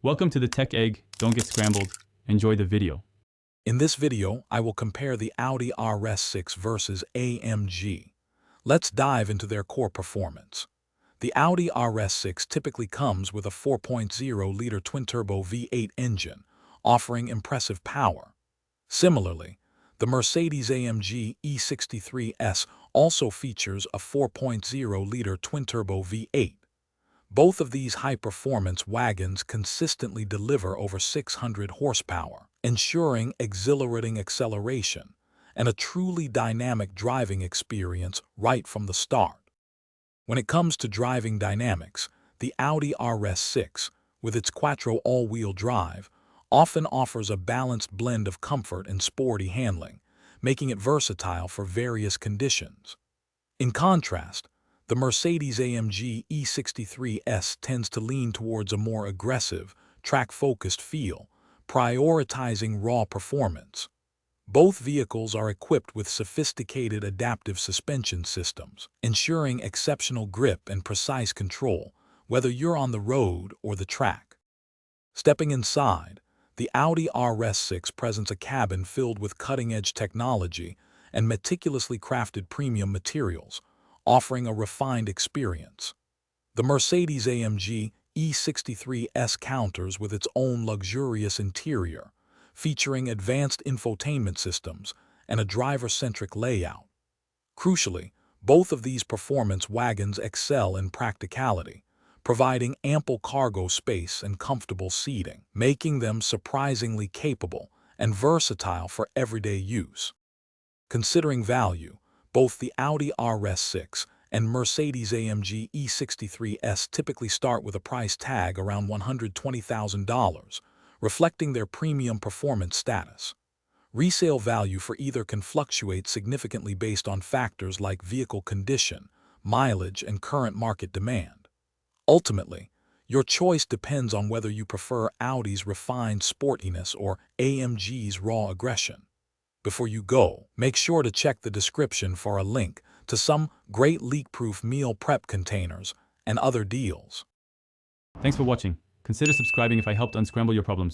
Welcome to the Tech Egg. Don't get scrambled. Enjoy the video. In this video, I will compare the Audi RS6 versus AMG. Let's dive into their core performance. The Audi RS6 typically comes with a 4.0-liter twin-turbo V8 engine, offering impressive power. Similarly, the Mercedes-AMG E63S also features a 4.0-liter twin-turbo V8. Both of these high-performance wagons consistently deliver over 600 horsepower, ensuring exhilarating acceleration and a truly dynamic driving experience right from the start. When it comes to driving dynamics, the Audi RS6, with its quattro all-wheel drive, often offers a balanced blend of comfort and sporty handling, making it versatile for various conditions. In contrast, the Mercedes-AMG E63S tends to lean towards a more aggressive, track-focused feel, prioritizing raw performance. Both vehicles are equipped with sophisticated adaptive suspension systems, ensuring exceptional grip and precise control, whether you're on the road or the track. Stepping inside, the Audi RS6 presents a cabin filled with cutting-edge technology and meticulously crafted premium materials, offering a refined experience. The Mercedes-AMG E63S counters with its own luxurious interior, featuring advanced infotainment systems and a driver-centric layout. Crucially, both of these performance wagons excel in practicality, providing ample cargo space and comfortable seating, making them surprisingly capable and versatile for everyday use. Considering value, both the Audi RS6 and Mercedes-AMG E63S typically start with a price tag around $120,000, reflecting their premium performance status. Resale value for either can fluctuate significantly based on factors like vehicle condition, mileage, and current market demand. Ultimately, your choice depends on whether you prefer Audi's refined sportiness or AMG's raw aggression. Before you go, make sure to check the description for a link to some great leak-proof meal prep containers and other deals. Thanks for watching. Consider subscribing if I helped unscramble your problems.